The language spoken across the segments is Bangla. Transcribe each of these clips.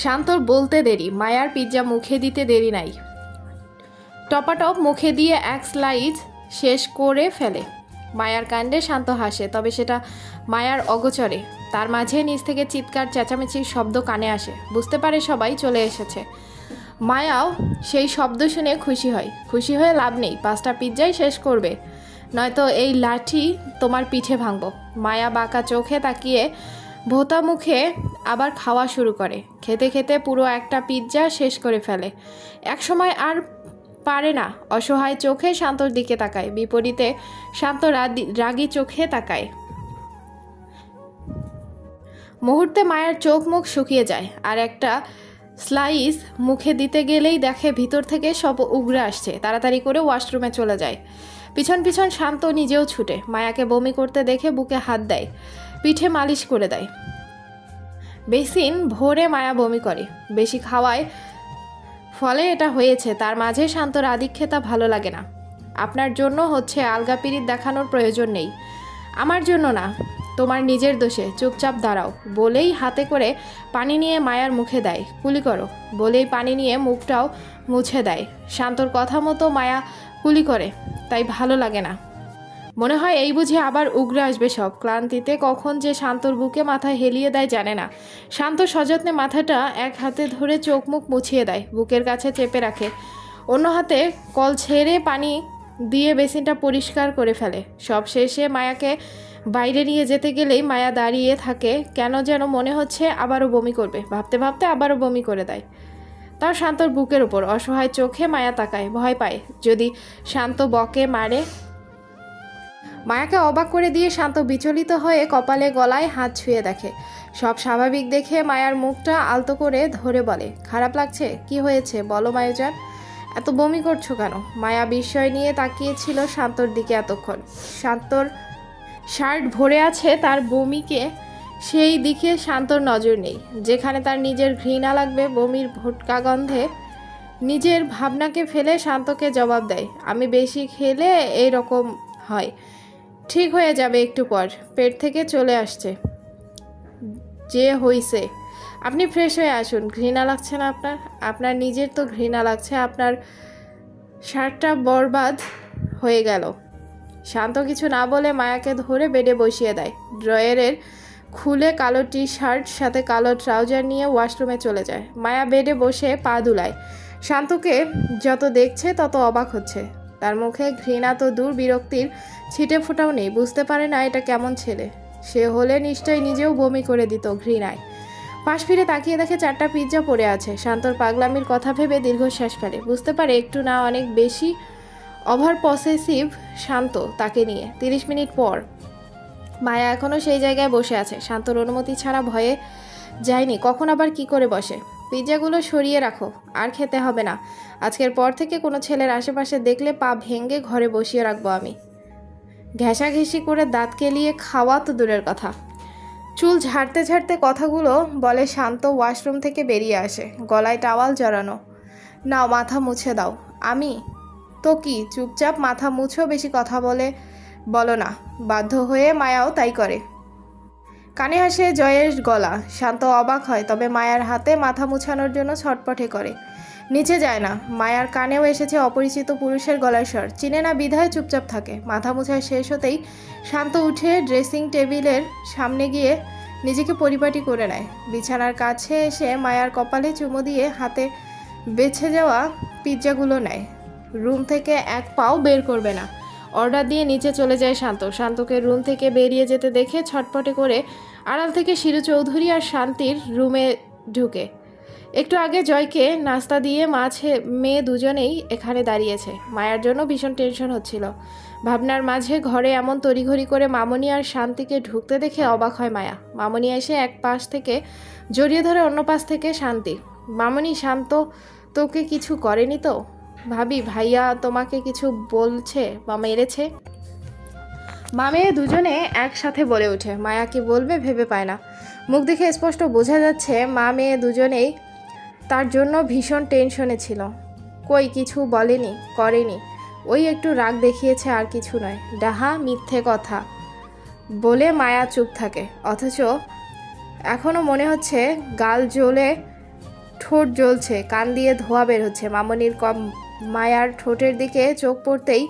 শান্তর বলতে দেরি, মায়ার পিৎজা মুখে দিতে দেরি নাই। টপাটপ মুখে দিয়ে এক স্লাইস শেষ করে ফেলে। মায়ার কাণ্ডে শান্ত হাসে, তবে সেটা মায়ার অগোচরে। তার মাঝে নিচ থেকে চিৎকার চেঁচামেচির শব্দ কানে আসে। বুঝতে পারে সবাই চলে এসেছে। মায়াও সেই শব্দ শুনে খুশি হয়। খুশি হয়ে লাভ নেই, 5টা পিৎজাই শেষ করবে, নয়তো এই লাঠি তোমার পিঠে ভাঙব। মায়া বাঁকা চোখে তাকিয়ে ভোতা মুখে আবার খাওয়া শুরু করে। খেতে খেতে পুরো একটা পিৎজা শেষ করে ফেলে। একসময় আর পারে না, অসহায় চোখে শান্তর দিকে তাকায়। বিপরীতে শান্ত রাগী চোখে তাকায়। মুহূর্তে মায়ের চোখ মুখ শুকিয়ে যায়। আর একটা স্লাইস মুখে দিতে গেলেই দেখে ভিতর থেকে সব উগরে আসছে। তাড়াতাড়ি করে ওয়াশরুমে চলে যায়। পিছন পিছন শান্ত নিজেও ছুটে। মায়াকে বমি করতে দেখে বুকে হাত দেয়, পিঠে মালিশ করে দেয়। বেসিন ভরে মায়া বমি করে, বেশি খাওয়ায় ফলে এটা হয়েছে। তার মাঝে শান্তর আদিক্ষেতা ভালো লাগে না। আপনার জন্য হচ্ছে, আলগা পিরিত দেখানোর প্রয়োজন নেই। আমার জন্য না, তোমার নিজের দোষে, চুপচাপ দাঁড়াও বলেই হাতে করে পানি নিয়ে মায়ার মুখে দেয়। কুলি করো বলেই পানি নিয়ে মুখটাও মুছে দেয়। শান্তর কথা মতো মায়া কুলি করে, তাই ভালো লাগে না। মনে হয় এই বুঝে আবার উগরে আসবে সব। ক্লান্তিতে কখন যে শান্তর বুকে মাথা হেলিয়ে দেয় জানে না। শান্ত সযত্নে মাথাটা এক হাতে ধরে চোখ মুখ মুছিয়ে দেয়, বুকের কাছে চেপে রাখে। অন্য হাতে কল ছেড়ে পানি দিয়ে বেসিনটা পরিষ্কার করে ফেলে। সব শেষে মায়াকে বাইরে নিয়ে যেতে গেলেই মায়া দাঁড়িয়ে থাকে। কেন যেন মনে হচ্ছে আবারও বমি করবে। ভাবতে ভাবতে আবারও বমি করে দেয়। তার শান্তর বুকের উপর অসহায় চোখে মায়া তাকায়, ভয় পায় যদি শান্ত বকে মারে। মায়াকে অবাক করে দিয়ে শান্ত বিচলিত হয়ে কপালে গলায় হাত ছুঁয়ে দেখে। সব স্বাভাবিক দেখে মায়ার মুখটা আলতো করে ধরে বলে, খারাপ লাগছে? কি হয়েছে বলো মায়ুজান, এত বমি করছো কেন? মায়া বিস্ময় নিয়ে তাকিয়েছিল শান্তর দিকে এতক্ষণ। শান্তর শার্ট ভরে আছে তার বমিকে, সেই দিকে শান্তর নজর নেই। যেখানে তার নিজের ঘৃণা লাগবে বমির ভোটকা গন্ধে, নিজের ভাবনাকে ফেলে শান্তকে জবাব দেয়, আমি বেশি খেলে এই রকম হয়, ঠিক হয়ে যাবে একটু পর, পেট থেকে চলে আসছে যে হইছে, আপনি ফ্রেশ হয়ে আসুন। ঘৃণা লাগছে না আপনার? আপনার নিজের তো ঘৃণা লাগছে, আপনার শার্টটা বরবাদ হয়ে গেল। শান্ত কিছু না বলে মায়াকে ধরে বেডে বসিয়ে দেয়। ড্রয়ারের খুলে কালো টি শার্ট সাথে কালো ট্রাউজার নিয়ে ওয়াশরুমে চলে যায়। মায়া বেডে বসে পা দুলায়। শান্তকে যত দেখছে তত অবাক হচ্ছে। তার মুখে ঘৃণা তো দূর, বিরক্তির ছিটে ফোটাও নেই। বুঝতে পারে না এটা কেমন ছেলে। সে হলে নিশ্চয়ই নিজেও বমি করে দিত ঘৃণায়। পাশ ফিরে তাকিয়ে দেখে 4টা পিৎজা পড়ে আছে। শান্তর পাগলামির কথা ভেবে দীর্ঘশ্বাস ফেলে। বুঝতে পারে একটু না অনেক বেশি ওভার পসেসিভ শান্ত তাকে নিয়ে। 30 মিনিট পর মায়া এখনও সেই জায়গায় বসে আছে। শান্তর অনুমতি ছাড়া ভয়ে যায়নি। কখন আবার কি করে বসে। পিৎজাগুলো সরিয়ে রাখো, আর খেতে হবে না। আজকের পর থেকে কোনো ছেলের আশেপাশে দেখলে পা ভেঙে ঘরে বসিয়ে রাখবো আমি। ঘেঁষাঘেঁষি করে দাঁত কেলিয়ে খাওয়া তো দূরের কথা, চুল ঝাড়তে ঝাড়তে কথাগুলো বলে শান্ত ওয়াশরুম থেকে বেরিয়ে আসে, গলায় টাওয়াল জড়ানো। নাও মাথা মুছে দাও। আমি তো কি, চুপচাপ মাথা মুছো, বেশি কথা বলো না। বাধ্য হয়ে মায়াও তাই করে। কানে আসে জয়ের গলা। শান্ত অবাক হয়, তবে মায়ার হাতে মাথা মুছানোর জন্য ছটপটে করে। নিচে যায় না। মায়ার কানেও এসেছে অপরিচিত পুরুষের গলার স্বর। চিনে না বিধায় চুপচাপ থাকে। মাথা মুছা শেষ হতেই শান্ত উঠে ড্রেসিং টেবিলের সামনে গিয়ে নিজেকে পরিপাটি করে নেয়। বিছানার কাছে এসে মায়ার কপালে চুমু দিয়ে হাতে বেছে যাওয়া পিৎজাগুলো নেয়। রুম থেকে এক পাও বের করবে না। অর্ডার দিয়ে নিচে চলে যায় শান্ত। শান্তকে রুম থেকে বেরিয়ে যেতে দেখে ছটপটে করে আড়াল থেকে শিরু চৌধুরী আর শান্তির রুমে ঢুকে। একটু আগে জয়কে নাস্তা দিয়ে মেয়ে দুজনেই এখানে দাঁড়িয়েছে। মায়ার জন্য ভীষণ টেনশন হচ্ছিল। ভাবনার মাঝে ঘরে এমন তড়িঘড়ি করে মামনি আর শান্তিকে ঢুকতে দেখে অবাক হয় মায়া। মামনি এসে এক পাশ থেকে জড়িয়ে ধরে অন্য পাশ থেকে শান্তি। মামনি, শান্ত তোকে কিছু করেনি তো? ভাবি ভাইয়া তোমাকে কিছু বলছে বা মেরেছে? মা মেয়ে দুজনে একসাথে বলে ওঠে। মায়া কি বলবে ভেবে পায় না। মুখ দেখে স্পষ্ট বোঝা যাচ্ছে মা মেয়ে দুজনেই তার জন্য ভীষণ টেনশনে ছিল। কই কিছু বলেনি, করেনি, ওই একটু রাগ দেখিয়েছে, আর কিছু নয়। ডাহা মিথ্যে কথা বলে মায়া চুপ থাকে। অথচ এখনও মনে হচ্ছে গাল জ্বলে ঠোঁট জ্বলছে, কান দিয়ে ধোঁয়া বের হচ্ছে। মামনির মায়ার ঠোঁটের দিকে চোখ পড়তেই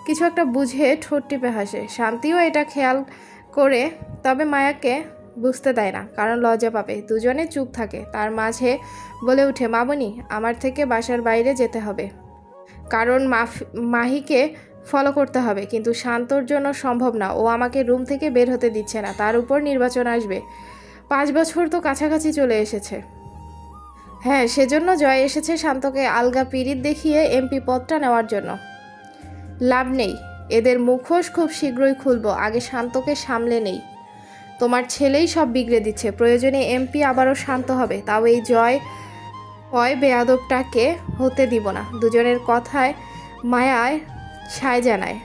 কিছু একটা বুঝে ঠোঁট টিপে হাসে। শান্তিও এটা খেয়াল করে, তবে মায়াকে বুঝতে দেয় না, কারণ লজ্জা পাবে। দুজনে চুপ থাকে। তার মাঝে বলে উঠে, মামনি, আমার থেকে বাসার বাইরে যেতে হবে, কারণ মাহিকে ফলো করতে হবে। কিন্তু শান্তর জন্য সম্ভব না, ও আমাকে রুম থেকে বের হতে দিচ্ছে না। তার উপর নির্বাচন আসবে, 5 বছর তো কাছাকাছি চলে এসেছে। হ্যাঁ, সেজন্য জয় এসেছে শান্তকে আলগা পিরিত দেখিয়ে এমপি পদটা নেওয়ার জন্য। লাভ নেই, এদের মুখোশ খুব শীঘ্রই খুলব। আগে শান্তকে সামলে নেই। তোমার ছেলেই সব বিগড়ে দিচ্ছে। প্রয়োজনে এমপি আবারও শান্ত হবে, তাও এই জয় বেয়াদবটাকে হতে দিব না। দুজনের কথায় মায়ায় সায় জানায়।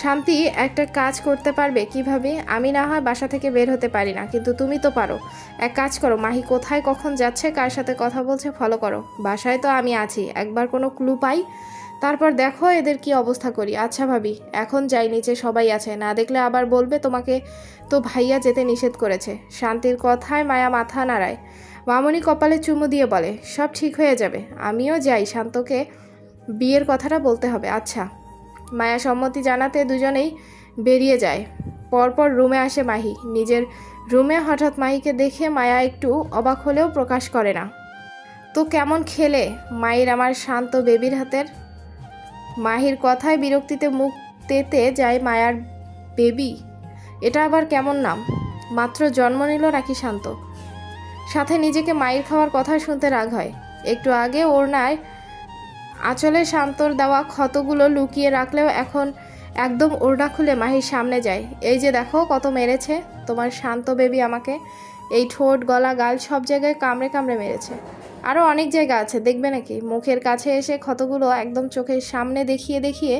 শান্তি, একটা কাজ করতে পারবে? কিভাবে? আমি না হয় বাসা থেকে বের হতে পারি না, কিন্তু তুমি তো পারো। এক কাজ করো, মাহি কোথায় কখন যাচ্ছে, কার সাথে কথা বলছে ফলো করো। বাসায় তো আমি আছি, একবার কোনো ক্লু পাই, তারপর দেখো এদের কি অবস্থা করি। আচ্ছা ভাবি, এখন যাই, নিচে সবাই আছে, না দেখলে আবার বলবে তোমাকে তো ভাইয়া যেতে নিষেধ করেছে। শান্তির কথায় মায়া মাথা নাড়ায়। মামনি কপালে চুমু দিয়ে বলে, সব ঠিক হয়ে যাবে। আমিও যাই, শান্তকে বিয়ের কথাটা বলতে হবে। আচ্ছা। মায়া সম্মতি জানাতে দুজনেই বেরিয়ে যায়। পরপর রুমে আসে মাহি। নিজের রুমে হঠাৎ মাহিকে দেখে মায়া একটু অবাক হলেও প্রকাশ করে না। তো কেমন খেলে মায়ের আমার শান্ত বেবির হাতের? মাহির কথায় বিরক্তিতে মুখ তেতে যায় মায়ার। বেবি? এটা আবার কেমন নাম? মাত্র জন্ম নিল নাকি শান্ত? সাথে নিজেকে মায়ের খাওয়ার কথা শুনতে রাগ হয়। একটু আগে ওড়নায় আঁচলে শান্তর দেওয়া ক্ষতগুলো লুকিয়ে রাখলেও এখন একদম ওড়না খুলে মাহির সামনে যায়। এই যে দেখো কত মেরেছে তোমার শান্ত বেবি আমাকে। এই ঠোঁট, গলা, গাল সব জায়গায় কামড়ে কামড়ে মেরেছে। আরও অনেক জায়গা আছে, দেখবে নাকি? মুখের কাছে এসে ক্ষতগুলো একদম চোখের সামনে দেখিয়ে দেখিয়ে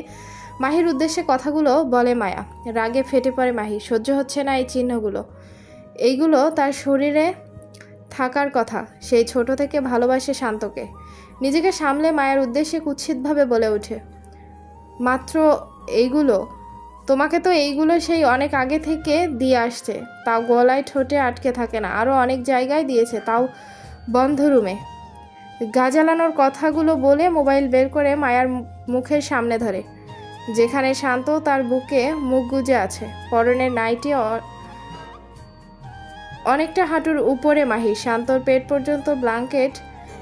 মাহির উদ্দেশ্যে কথাগুলো বলে মায়া। রাগে ফেটে পড়ে মাহি। সহ্য হচ্ছে না এই চিহ্নগুলো। এইগুলো তার শরীরে থাকার কথা। সেই ছোট থেকে ভালোবাসে শান্তকে। নিজেকে সামলে মায়ের উদ্দেশ্যে কুৎসিতভাবে বলে ওঠে, মাত্র এইগুলো? তোমাকে তো এইগুলো সেই অনেক আগে থেকে দিয়ে আসছে, তাও গলায় ঠোঁটে আটকে থাকে না। আরও অনেক জায়গায় দিয়েছে, তাও বন্ধ রুমে। গা জ্বালানোর কথাগুলো বলে মোবাইল বের করে মায়ার মুখের সামনে ধরে, যেখানে শান্ত তার বুকে মুখ গুজে আছে। পরনের নাইটি অনেকটা হাঁটুর উপরে মাহি। শান্তর পেট পর্যন্ত ব্ল্যাঙ্কেট,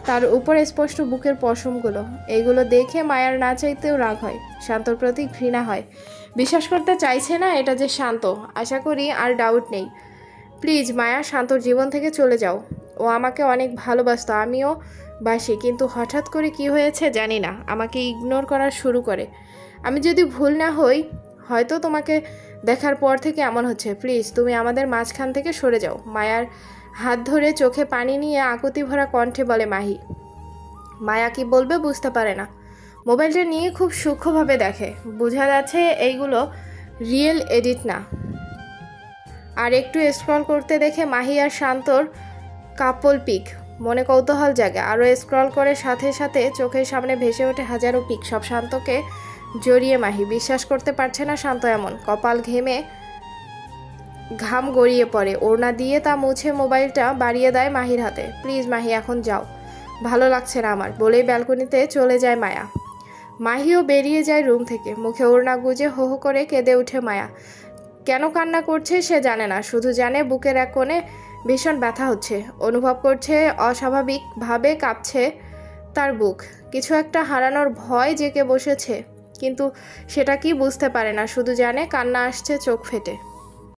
তার উপরে স্পষ্ট বুকের পশমগুলো। এইগুলো দেখে মায়ার না চাইতেও রাগ হয়, শান্তর প্রতি ঘৃণা হয়। বিশ্বাস করতে চাইছে না এটা যে শান্ত। আশা করি আর ডাউট নেই। প্লিজ মায়া, শান্তর জীবন থেকে চলে যাও। ও আমাকে অনেক ভালোবাসতো, আমিও বাসি, কিন্তু হঠাৎ করে কি হয়েছে জানি না, আমাকে ইগনোর করা শুরু করে। আমি যদি ভুল না হই, হয়তো তোমাকে দেখার পর থেকে এমন হচ্ছে। প্লিজ তুমি আমাদের মাঝখান থেকে সরে যাও। মায়ার হাত ধরে চোখে পানি নিয়ে আকুতি ভরা কণ্ঠে বলে মাহি। মায়া কি বলবে বুঝতে পারে না। মোবাইলটা নিয়ে খুব সূক্ষ্মভাবে দেখে। বোঝা যাচ্ছে এইগুলো রিয়েল এডিট না। আর একটু স্ক্রল করতে দেখে মাহি আর শান্তর কাপল পিক। মনে কৌতূহল জাগে। আরও স্ক্রল করে সাথে সাথে চোখের সামনে ভেসে ওঠে হাজারো পিক, সব শান্তকে জড়িয়ে। মাহি বিশ্বাস করতে পারছে না শান্ত এমন। কপাল ঘেমে ঘাম গড়িয়ে পড়ে। ওড়না দিয়ে তা মুছে মোবাইলটা বাড়িয়ে দেয় মাহির হাতে। প্লিজ মাহি, এখন যাও, ভালো লাগছে না আমার, বলেই ব্যালকনিতে চলে যায় মায়া। মাহিও বেরিয়ে যায় রুম থেকে। মুখে ওড়না গুজে হো হো করে কেঁদে ওঠে মায়া। কেন কান্না করছে সে জানে না, শুধু জানে বুকের এক কোণে ভীষণ ব্যথা হচ্ছে। অনুভব করছে অস্বাভাবিকভাবে কাঁপছে তার বুক। কিছু একটা হারানোর ভয় জেঁকে বসেছে, কিন্তু সেটা কি বুঝতে পারে না। শুধু জানে কান্না আসছে চোখ ফেটে।